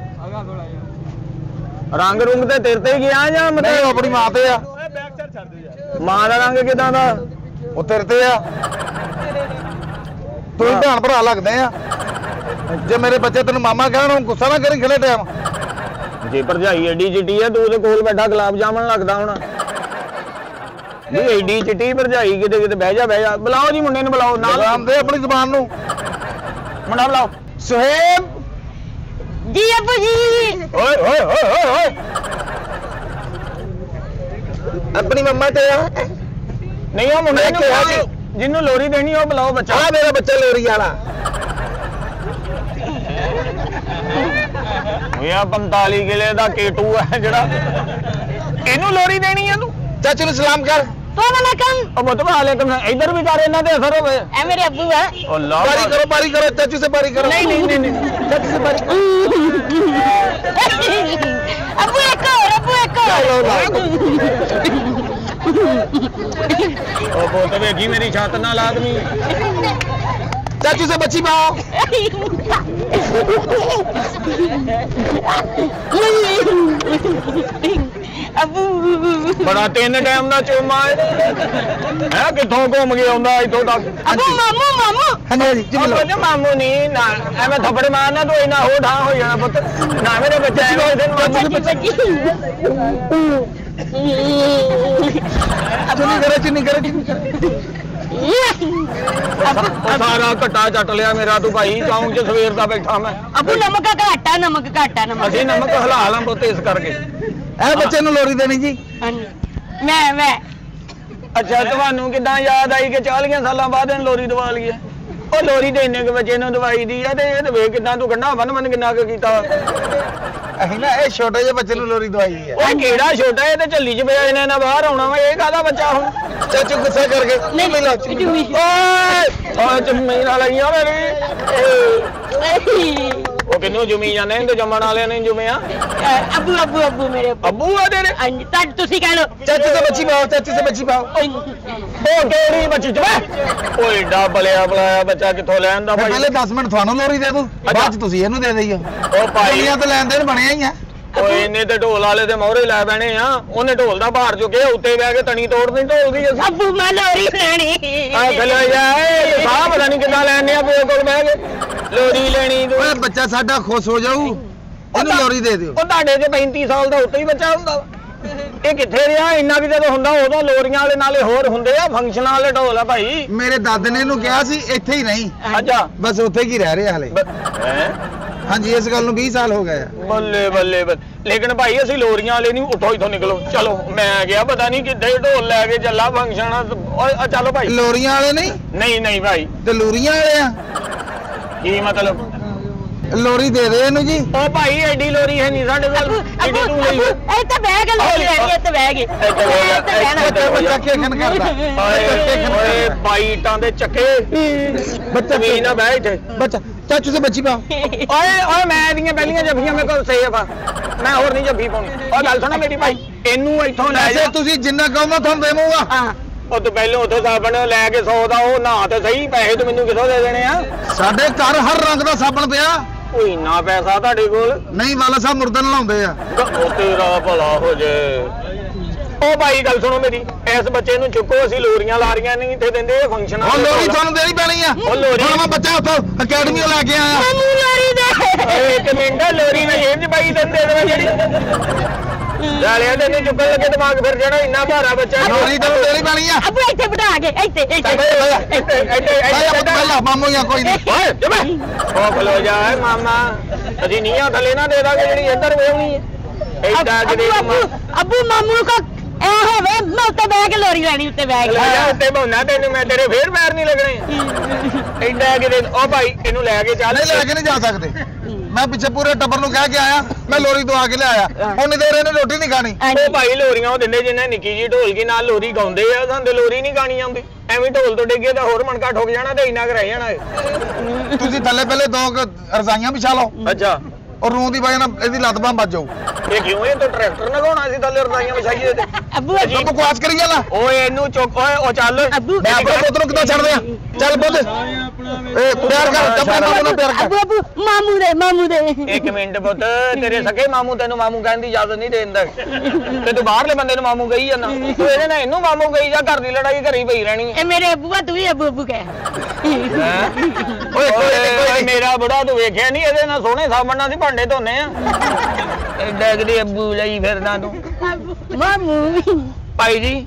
ਰੰਗ ਰੁੰਗ ਤੇ ਤੇਰੇ ਤੇ ਗਿਆ ਜਾਂ ਨਹੀਂ ਮਤਲਬ ਆਪਣੀ ਮਾਂ ਤੇ ਆ। ਮਾਂ ਦਾ ਰੰਗ ਕਿਦਾਂ ਦਾ? ਉਹ ਤੇਰੇ ਤੇ ਆ। ਤੂੰ ਹੀ ਭੈਣ ਭਰਾ ਲੱਗਦੇ ਆ। ਜੇ ਮੇਰੇ ਬੱਚੇ ਤੈਨੂੰ ਮਾਮਾ ਕਹਿਣ ਗੁੱਸਾ ਨਾ ਕਰੀ ਖਲੇ ਟਾਈਮ। ਜੇ ਭਰਜਾਈ ਐਡੀ ਚਿੱਟੀ ਆ ਤੂੰ ਉਹਦੇ ਕੋਲ ਬੈਠਾ ਗੁਲਾਬ ਜਾਮਣ ਲੱਗਦਾ ਹੁਣ ਵੀ ਐਡੀ ਚਿੱਟੀ ਭਰਜਾਈ ਕਿਤੇ ਕਿਤੇ ਬਹਿ ਜਾ ਬੁਲਾਓ ਜੀ ਮੁੰਡੇ ਨੂੰ ਬੁਲਾਓ ਨਾਲ ਲਗਾਮ ਦੇ ਆਪਣੀ ਜ਼ੁਬਾਨ ਨੂੰ। ਮੁੰਡਾ ਬੁਲਾਓ ਸੁਹੇਬ ਜੀ ਅੱਬੂ ਜੀ। ਓਏ ਓਏ ਓਏ ਓਏ ਓਏ ਆਪਣੀ ਮੰਮਾ ਤੇ ਆ। ਨਹੀਂ ਉਹ ਮੁੰਡੇ ਨੂੰ ਕਿਹਾ ਬੁਲਾਓ, ਜਿਹਨੂੰ ਲੋਰੀ ਦੇਣੀ ਉਹ ਬੁਲਾਓ ਬੱਚਾ। ਆ ਮੇਰਾ ਬੱਚਾ ਲੋਰੀ ਵਾਲਾ। ਓਏ ਆ 45 ਕਿਲੇ ਦਾ ਕੇਟੂ ਹੈ ਜਿਹੜਾ ਇਹਨੂੰ ਲੋਰੀ ਦੇਣੀ ਆ ਤੂੰ। ਚਾਚੂ ਨੂੰ ਸਲਾਮ ਕਰ। ਵਾਲੇਕਮ। ਉਹ ਬਤਵਾ ਵਾਲੇਕਮ ਇੱਧਰ ਵੀ ਕਰ ਇਹਨਾਂ ਤੇ ਅਸਰ ਹੋਵੇ। ਐ ਮੇਰੇ ਅੱਬੂ ਹੈ। ਅੱਲਾਹ पारी करो चाचू से पारी करो। नहीं नहीं नहीं नहीं चाचू से पारी करो। ਅੱਬੂ ਇੱਕ ਹੋਰ ਅੱਬੂ ਇੱਕ ਉਹ ਬੋਤ ਵੇਖੀ ਮੇਰੀ ਛੱਤ ਨਾਲ ਆਦਮੀ चाचू से बच्ची पाओ। ਅੱਬੂ ਬੜਾ 3 ਟਾਈਮ ਦਾ ਚੋਮਾ ਹੈ ਕਿੱਥੋਂ ਘੁੰਮ ਕੇ ਆਉਂਦਾ ਇੱਥੋਂ ਤੱਕ। ਅੱਬੂ ਮਾਮੂ ਮਾਮੂ। हाँ जी जी मिलो। ਉਹ ਮਾਮੂ ਨਹੀਂ ਨਾ ਐਵੇਂ ਥੱਪੜ ਮਾਰਨਾ ਤੂੰ ਇੰਨਾ ਹੋ ਢਾਂ ਹੋ ਜਾਣਾ ਪੁੱਤ ਨਾ ਮੇਰੇ ਬੱਚਾ ਐਵੇਂ ਇਹਦੇ ਨੂੰ चुनी करे। ਉਹ ਸਾਰਾ ਘੱਟਾ ਚੱਟ ਲਿਆ ਮੇਰਾ ਤੂੰ ਭਾਈ ਚੌਂਕ 'ਚ ਸਵੇਰ ਦਾ ਬੈਠਾ ਮੈਂ। ਅੱਬੂ ਨਮਕ ਘੱਟ ਆ ਨਮਕ ਘੱਟ ਆ ਨਮਕ। ਅਸੀਂ ਨਮਕ ਹਲਾ ਲਾਂ ਪੁੱਤ ਇਸ ਕਰਕੇ। ए बच्चे नु लोरी देनी जी। ਹਾਂਜੀ ਮੈਂ ਅੱਛਾ ਤੁਹਾਨੂੰ ਕਿਦਾਂ ਯਾਦ ਆਈ ਕਿ 40 ਸਾਲਾਂ ਬਾਅਦ ਇਹਨੂੰ ਲੋਰੀ ਦਵਾ ਲਈਏ? ਉਹ ਲੋਰੀ ਦੇ ਇੰਨੇ ਕੁ ਬੱਚੇ ਨੂੰ ਦਵਾਈ ਦੀ ਆ ਤੇ ਇਹ ਵੇਖ ਕਿਦਾਂ ਤੂੰ ਗੰਢਾ ਬੰਨ ਕਿੰਨਾ ਕੁ ਕੀਤਾ। ਅਸੀਂ ਨਾ ਇਹ ਛੋਟੇ ਜਿਹੇ ਬੱਚੇ ਨੂੰ ਲੋਰੀ ਦਵਾਈ ਹੈ। ਉਹ ਕਿਹੜਾ ਛੋਟਾ ਇਹ ਤੇ ਝੱਲੀ 'ਚ ਪਿਆ ਇਹਨੇ ਨਾ ਬਾਹਰ ਆਉਣਾ ਵਾ ਇਹ ਕਾਹਦਾ ਬੱਚਾ ਹੁਣ। चाचू गुस्सा करके ਨਹੀਂ मिलो। ਜੂਮੀ। ਓਏ ਚੁੰਮੀ ਨਾਲ ਆਈਆਂ ਮੇਰੀ। ਉਹ ਕਿੰਨੂੰ ਜੁਮੀ ਜਾਂਦੇ ਇਹਨੂੰ ਜੰਮਣ ਵਾਲਿਆਂ ਨੇ ਜੁਮਿਆ। ਅੱਬੂ ਅੱਬੂ ਅੱਬੂ ਮੇਰੇ ਅੱਬੂ ਆ ਤੇਰੇ। ਹਾਂਜੀ ਤਾਂ ਤੁਸੀਂ ਕਹਿ ਲਓ। चाचू से बच्ची पाओ। चाचू से बच्ची पाओ। ਉਹ ਕਿਹੜੀ ਬੱਚੀ ਚ ਓਏ ਏਡਾ ਬਲਿਆ ਬਲਾਇਆ ਬੱਚਾ ਕਿੱਥੋਂ ਲੈਣ ਦਾ ਭਾਈ। पहले 10 मिनट थानू लोरी दे दूं बाद च तुसी ਇਹਨੂੰ ਦੇ ਦਈਓ। ਉਹ ਭਾਈ ਦੁਨੀਆ ਤੇ ਲੈਣ ਦੇਣ ਬਣਿਆ ਹੀ ਆ। ਓਏ ਇਹਨੇ ਤੇ ਢੋਲ ਵਾਲੇ ਦੇ ਮੋਹਰੇ ਲੈ ਬੈਣੇ ਆ। ਉਹਨੇ ਢੋਲ ਦਾ ਭਾਰ ਚੁੱਕਿਆ ਉੱਤੇ ਬਹਿ ਕੇ ਤਣੀ ਤੋੜਨੀ ਢੋਲ ਦੀ ਅਸੀਂ। ਅੱਬੂ ਮੈਂ ਲੋਰੀ ਲੈਣੀ। ਆ ਥੱਲੇ ਜਾਏ ਸਾਹ ਪਤਾ ਨਹੀਂ ਕਿੱਦਾਂ ਲੈਣੇ ਆ ਪਿਓ ਕੋਲ ਬਹਿ ਕੇ ਲੋਰੀ ਲੈਣੀ ਤੂੰ। ਓਏ ਬੱਚਾ ਸਾਡਾ ਖੁਸ਼ ਹੋ ਜਾਊ ਇਹਨੂੰ ਲੋਰੀ ਦੇ ਦਿਓ। ਉਹ ਤੁਹਾਡੇ ਚ 35 ਸਾਲ ਦਾ ਉੱਤੇ ਹੀ ਬੱਚਾ ਹੁੰਦਾ ਵਾ। ਇਹ ਕਿੱਥੇ ਰਿਹਾ ਇੰਨਾ ਕਿ ਜਦੋਂ ਹੁੰਦਾ ਉਦੋਂ ਲੋਰੀਆਂ ਵਾਲੇ ਨਾਲੇ ਹੋਰ ਹੁੰਦੇ ਆ ਫੰਕਸ਼ਨਾਂ ਵਾਲੇ ਢੋਲ ਆ ਭਾਈ। ਮੇਰੇ ਦਾਦੇ ਨੇ ਇਹਨੂੰ ਕਿਹਾ ਸੀ ਇੱਥੇ ਹੀ ਨਹੀਂ ਅੱਛਾ ਬਸ ਉੱਥੇ ਕੀ ਰਹਿ ਰਿਹਾ ਹਲੇ। ਹੈ ਹਾਂਜੀ ਇਸ ਗੱਲ ਨੂੰ 20 ਸਾਲ ਹੋ ਗਏ ਆ। ਬੱਲੇ ਬੱਲੇ ਲੇਕਿਨ ਭਾਈ ਅਸੀਂ ਲੋਰੀਆਂ ਵਾਲੇ ਨਹੀਂ ਉੱਠੋ ਇੱਥੋਂ ਨਿਕਲੋ ਚਲੋ। ਮੈਂ ਗਿਆ ਪਤਾ ਨਹੀਂ ਕਿੱਥੇ ਢੋਲ ਲੈ ਕੇ ਚੱਲਾ ਫੰਕਸ਼ਨ। ਓਏ ਚਲੋ ਭਾਈ। ਲੋਰੀਆਂ ਵਾਲੇ ਨਹੀਂ ਨਹੀਂ ਨਹੀਂ ਭਾਈ ਤੇ ਲੂਰੀਆਂ ਵਾਲੇ ਆ। ਕੀ ਮਤਲਬ? ਲੋਰੀ ਦੇ ਦੇ ਇਹਨੂੰ ਜੀ। ਉਹ ਭਾਈ ਐਡੀ ਲੋਰੀ ਹੈ ਨਹੀਂ ਸਾਡੇ ਕੋਲ ਐਡੀ ਤੂੰ ਲਈ ਹੋਈ। ਇੱਥੇ ਬਹਿ ਕੇ ਲੋਰੀ ਲੈਣੀ ਇੱਥੇ ਬਹਿ ਕੇ ਇੱਥੇ ਬਹਿਣਾ। ਬੱਚਾ ਖੇਖਣ ਕਰਦਾ। ਓਏ ਬਾਈਟਾਂ ਦੇ ਚੱਕੇ ਬੱਚਾ ਵੀ ਨਾ ਬਹਿ ਇੱਥੇ। ਬੱਚਾ ਚਾਚੂ ਸੇ ਬੱਚੀ ਪਾਓ। ਓਏ ਓਏ ਮੈਂ ਇਹਦੀਆਂ ਪਹਿਲੀਆਂ ਜੱਫੀਆਂ ਮੇਰੇ ਕੋਲ ਸੇਫ ਆ। ਮੈਂ ਹੋਰ ਨਹੀਂ ਜੱਫੀ ਪਾਉਣੀ। ਓਏ ਗੱਲ ਸੁਣਾ ਮੇਰੀ ਭਾਈ ਇਹਨੂੰ ਇੱਥੋਂ ਲੈ ਜਾ। ਐਸੇ ਤੁਸੀਂ ਜਿੰਨਾ ਕਹੋ ਮੈਂ ਤੁਹਾਨੂੰ ਦੇਵਾਂਗਾ। ਹਾਂ ਉਹ ਤੂੰ ਪਹਿਲਾਂ ਉੱਥੋਂ ਸਾਬਣ ਲੈ ਕੇ 100 ਦਾ ਉਹ ਨਹਾ ਤੇ ਸਹੀ ਪੈਸੇ ਤੂੰ ਮੈਨੂੰ ਕਿੱਥੋਂ ਦੇ ਦੇਣੇ ਆ? ਸਾਡੇ ਘਰ ਹਰ ਰੰਗ ਦਾ ਸਾਬਣ ਪਿਆ। ਕੋਈ ਇੰਨਾ ਪੈਸਾ ਤੁਹਾਡੇ ਕੋਲ? ਨਹੀਂ ਵਾਲਾ ਸਾਹਿਬ ਮੁਰਦਾ ਨਲਾਉਂਦੇ ਆ। ਉਹ ਤੇਰਾ ਭਲਾ ਹੋ ਜੇ। ਉਹ ਭਾਈ ਗੱਲ ਸੁਣੋ ਮੇਰੀ ਇਸ ਬੱਚੇ ਨੂੰ ਚੁੱਕੋ ਅਸੀਂ ਲੋਰੀਆਂ ਲਾਰੀਆਂ ਨਹੀਂ ਇੱਥੇ ਦਿੰਦੇ ਫੰਕਸ਼ਨਾਂ ਉਹ ਲੋਰੀ ਤੁਹਾਨੂੰ ਦੇਣੀ ਪੈਣੀ ਆ। ਉਹ ਲੋਰੀ ਹੁਣ ਮੈਂ ਬੱਚਾ ਉੱਥੋਂ ਅਕੈਡਮੀੋਂ ਲੈ ਕੇ ਆਇਆ। ਮੈਨੂੰ ਲੋਰੀ ਦੇ। ਓਏ ਇੱਕ ਮਿੰਟ ਲੋਰੀ ਮੈਂ ਜੇਬ 'ਚ ਪਾਈ ਦਿੰਦੇ ਜਿਹੜੀ ਗਾਲਿਆਂ ਦੇ ਨਹੀਂ ਚੁੱਕਣ ਲੱਗੇ ਦਿਮਾਗ ਫਿਰ ਜਾਣਾ ਇੰਨਾ ਭਾਰਾ ਬੱਚਾ ਲੋਰੀ ਤੈਨੂੰ ਦੇਣੀ ਪੈਣੀ ਆ ਅੱਬੂ ਇੱਥੇ ਬਿਠਾ ਕੇ ਇੱਥੇ ਪਹਿਲਾਂ ਮਾਮੂ ਜਾਂ ਕੋਈ ਨਹੀਂ ਓਏ ਜਮੇ ਉਹ ਖਲੋ ਜਾ ਮਾਮਾ ਅਸੀਂ ਨੀਆਂ ਥੱਲੇ ਨਾ ਦੇ ਦਾਂਗੇ ਜਿਹੜੀ ਇੱਧਰ ਵੇਉਣੀ ਹੈ ਐਡਾ ਕਿਤੇ ਅੱਬੂ ਮਾਮੂ ਕੋ ਐ ਹੋਵੇ ਮੈਂ ਉੱਤੇ ਬਹਿ ਕੇ ਲੋਰੀ ਲੈਣੀ ਉੱਤੇ ਬਹਿ ਕੇ ਲੈ ਉੱਤੇ ਬਉਣਾ ਤੈਨੂੰ ਮੈਂ ਤੇਰੇ ਫੇਰ ਪੈਰ ਨਹੀਂ ਲੱਗਣੇ ਐਡਾ ਕਿਤੇ ਉਹ ਭਾਈ ਇਹਨੂੰ ਲੈ ਕੇ ਚੱਲ ਲੈ ਕੇ ਨਹੀਂ ਜਾ ਸਕਦੇ ਮੈਂ ਪਿੱਛੇ ਪੂਰੇ ਟੱਬਰ ਨੂੰ ਕਹਿ ਕੇ ਆਇਆ ਮੈਂ ਲੋਰੀ ਦਵਾ ਕੇ ਲਿਆਇਆ ਉਹਨੇ ਦੇਰ ਇਹਨੇ ਰੋਟੀ ਨਹੀਂ ਖਾਣੀ ਉਹ ਭਾਈ ਲੋਰੀਆਂ ਉਹ ਦਿੰਦੇ ਜਿੰਨੇ ਨਿੱਕੀ ਜੀ ਢੋਲਕੀ ਨਾਲ ਲੋਰੀ ਗਾਉਂਦੇ ਆ ਸਾਨੂੰ ਲੋਰੀ ਨਹੀਂ ਗਾਣੀ ਆਉਂਦੀ ਐਵੇਂ ਢੋਲ ਤੋਂ ਡਿੱਗੇ ਤਾਂ ਹੋਰ ਮਣਕਾ ਠੋਕ ਜਾਣਾ ਤੇ ਇੰਨਾ ਕੁ ਰਹਿ ਜਾਣਾ ਤੁਸੀਂ ਥੱਲੇ ਪਹਿਲੇ 2 ਰਜ਼ਾਈਆਂ ਵਿਛਾ ਲਓ ਅੱਛਾ ਔਰ ਰੂਹ ਦੀ ਵਜ੍ਹਾ ਨਾਲ ਇਹਦੀ ਲੱਤ ਬਾਂਹ ਵੱਜ ਜਾਊ ਇਹ ਕਿਉਂ ਇਹ ਤਾਂ ਟਰੈਕਟਰ ਨਗਾਉਣਾ ਸੀ ਥੱਲੇ ਰਜ਼ਾਈਆਂ ਵਿਛਾਈਏ ਤੇ ਅੱਬੂ ਤੂੰ ਬਕਵਾਸ ਕਰੀ ਜਾਂਦਾ ਓਏ ਇਹਨੂੰ ਚੁੱਕ ਓਏ ਉਹ ਚੱਲ ਮੈਂ ਆਪਣੇ ਪੁੱਤ ਨੂੰ ਕਿੱਦਾਂ ਛੱਡ ਦਿਆਂ ਚੱਲ ਬੁੱਧ ਏ ਪਿਆਰ ਕਰ ਟੱਬਰ ਨਾਲ ਪਿਆਰ ਕਰ ਅੱਬੂ ਮਾਮੂ ਦੇ ਇੱਕ ਮਿੰਟ ਪੁੱਤ ਤੇਰੇ ਸਕੇ ਮਾਮੂ ਤੈਨੂੰ ਮਾਮੂ ਕਹਿਣ ਦੀ ਇਜਾਜ਼ਤ ਨਹੀਂ ਦੇਂਦਾ ਤੇ ਤੂੰ ਬਾਹਰਲੇ ਬੰਦੇ ਨੂੰ ਮਾਮੂ ਕਹੀ ਜਾਂਦਾ ਤੂੰ ਇਹਦੇ ਨਾਲ ਇਹਨੂੰ ਮਾਮੂ ਕਹੀ ਜਾ ਘਰ ਦੀ ਲੜਾਈ ਘਰੀ ਪਈ ਰਹਿਣੀ ਹੈ ਇਹ ਮੇਰੇ ਅੱਬੂ ਤੂੰ ਵੀ ਅੱਬੂ ਕਹਿ ਓਏ ਮੇਰਾ ਬੁੜਾ ਤੂੰ ਵੇਖਿਆ ਨਹੀਂ ਇਹਦੇ ਨਾਲ ਸੋਹਣੇ ਸਾਬਣ ਨਾਲ ਦੀ ਭਾਂਡੇ ਧੋਨੇ ਆ ਐਡਾ ਕਿਤੇ ਅੱਬੂ ਲਈ ਫਿਰਦਾ ਤੂੰ ਮਾਮੂ ਭਾਈ ਜੀ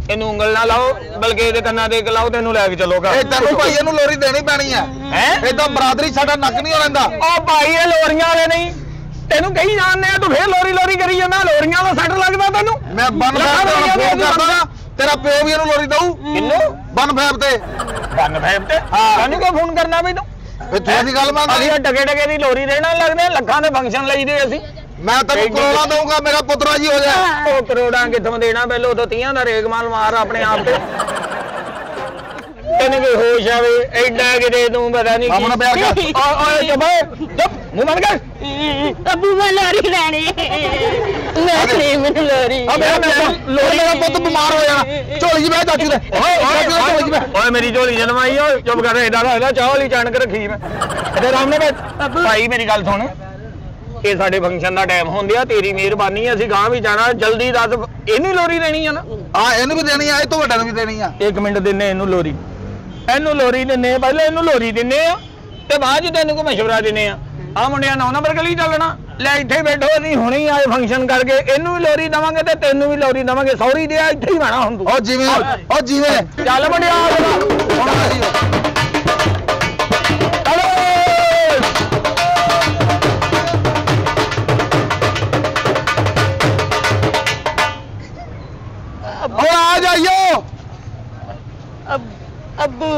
ਇਹਨੂੰ ਉਂਗਲ ਨਾ ਲਾਓ ਬਲਕਿ ਇਹਦੇ ਕੰਨਾਂ ਤੇ ਲਾਓ ਤੈਨੂੰ ਲੈ ਕੇ ਚੱਲੋਗਾ ਇਹ ਤੈਨੂੰ ਭਾਈ ਇਹਨੂੰ ਲੋਰੀ ਦੇਣੀ ਪੈਣੀ ਆ ਹੈ ਇਦਾਂ ਬਰਾਦਰੀ ਸਾਡਾ ਨੱਕ ਨਹੀਂ ਲੈਂਦਾ ਉਹ ਭਾਈ ਇਹ ਲੋਰੀਆਂ ਵਾਲੇ ਨਹੀਂ ਤੈਨੂੰ ਕਹੀ ਜਾਣਦੇ ਆ ਤੂੰ ਫੇਰ ਲੋਰੀ ਕਰੀ ਜਾਂਦਾ ਲੋਰੀਆਂ ਦਾ ਸੱਟ ਲੱਗਦਾ ਤੈਨੂੰ ਮੈਂ ਬਨ ਫੈਬ ਤੇ ਫੋਨ ਕਰਦਾ ਤੇਰਾ ਪਿਓ ਵੀ ਇਹਨੂੰ ਲੋਰੀ ਦਊ ਕਿੰਨੂੰ ਬਨ ਫੈਬ ਤੇ ਸਾਨੂੰ ਕਿਉਂ ਫੋਨ ਕਰਨਾ ਬਈ ਤੂੰ ਇਹ ਤੂੰ ਦੀ ਗੱਲ ਮੰਨ ਅਸੀਂ ਟਕੇ ਦੀ ਲੋਰੀ ਦੇਣਾ ਲੱਗਦੇ ਲੱਖਾਂ ਦੇ ਫੰਕਸ਼ਨ ਲਈਦੇ ਅਸੀਂ ਮੈਂ ਤੈਨੂੰ ਕਰੋੜਾਂ ਦਊਂਗਾ ਮੇਰਾ ਪੁੱਤਰਾ ਜੀ ਹੋ ਜਾ ਉਹ ਕਰੋੜਾਂ ਕਿੱਥੋਂ ਦੇਣਾ ਪਹਿਲੋਂ ਉਦੋਂ 30 ਦਾ ਰੇਗਮਾਲ ਮਾਰ ਆਪਣੇ ਆਪ ਤੇ ਤੈਨੂੰ ਕੋਈ ਹੋਸ਼ ਆਵੇ ਐਡਾ ਕਿਤੇ ਤੂੰ ਪਤਾ ਨਹੀਂ ਮਾਮੂ ਨਾਲ ਪਿਆਰ ਕਰ ਓਏ ਚੁੱਪ ਮੂੰਹ ਬੰਦ ਕਰ ਅੱਬੂ ਮੈਂ ਲੋਰੀ ਲੈਣੀ ਮੈਨੂੰ ਲੋਰੀ ਮੇਰਾ ਪੁੱਤ ਬਿਮਾਰ ਹੋ ਜਾਣਾ ਝੋਲੀ ਜੀ ਬਹਿ ਚਾਚੂ ਦੇ ਓਏ ਮੇਰੀ ਝੋਲੀ ਜਨਮਾਈ ਓਏ ਚੁੱਪ ਕਰ ਐਡਾ ਦਾ ਚਾਹ ਲਈ ਚਾਣ ਕੇ ਰੱਖੀ ਮੈਂ ਤੇ ਆਰਾਮ ਨਾਲ ਬੈਠ ਭਾਈ ਮੇਰੀ ਗੱਲ ਸੁਣ ਇਹ ਸਾਡੇ ਫੰਕਸ਼ਨ ਦਾ ਟਾਈਮ ਹੁੰਦਿਆ ਤੇਰੀ ਮਿਹਰਬਾਨੀ ਅਸੀਂ ਗਾਂ ਵੀ ਜਾਣਾ ਜਲਦੀ ਦੱਸ ਇਹਨੂੰ ਲੋਰੀ ਦੇਣੀ ਆ ਨਾ ਇਹਨੂੰ ਵੀ ਦੇਣੀ ਆ ਇਹ ਤੋਂ ਵੱਡਾ ਨੂੰ ਵੀ ਦੇਣੀ ਆ 1 ਮਿੰਟ ਦਿੰਨੇ ਇਹਨੂੰ ਲੋਰੀ ਦਿੰਨੇ ਪਹਿਲਾਂ ਇਹਨੂੰ ਲੋਰੀ ਦਿੰਨੇ ਆ ਤੇ ਬਾਅਦ ਚ ਤੈਨੂੰ ਕੋ ਮਸ਼ਵਰਾ ਦਿੰਨੇ ਆ ਆ ਮੁੰਡਿਆਂ 9 ਨੰਬਰ ਗਲੀ ਚੱਲਣਾ ਲੈ ਇੱਥੇ ਬੈਠੋ ਅਸੀਂ ਹੁਣੇ ਹੀ ਆਏ ਫੰਕਸ਼ਨ ਕਰਕੇ ਇਹਨੂੰ ਵੀ ਲੋਰੀ ਦਵਾਂਗੇ ਤੇ ਤੈਨੂੰ ਵੀ ਲੋਰੀ ਦਵਾਂਗੇ ਸੌਰੀ ਦੇ ਇੱਥੇ ਹੀ ਬਣਾ ਹੁਣ ਤੂੰ ਉਹ ਜਿਵੇਂ ਚੱਲ ਮੁੰਡਿਆ ਹੁਣ आ जाइयो ਅੱਬੂ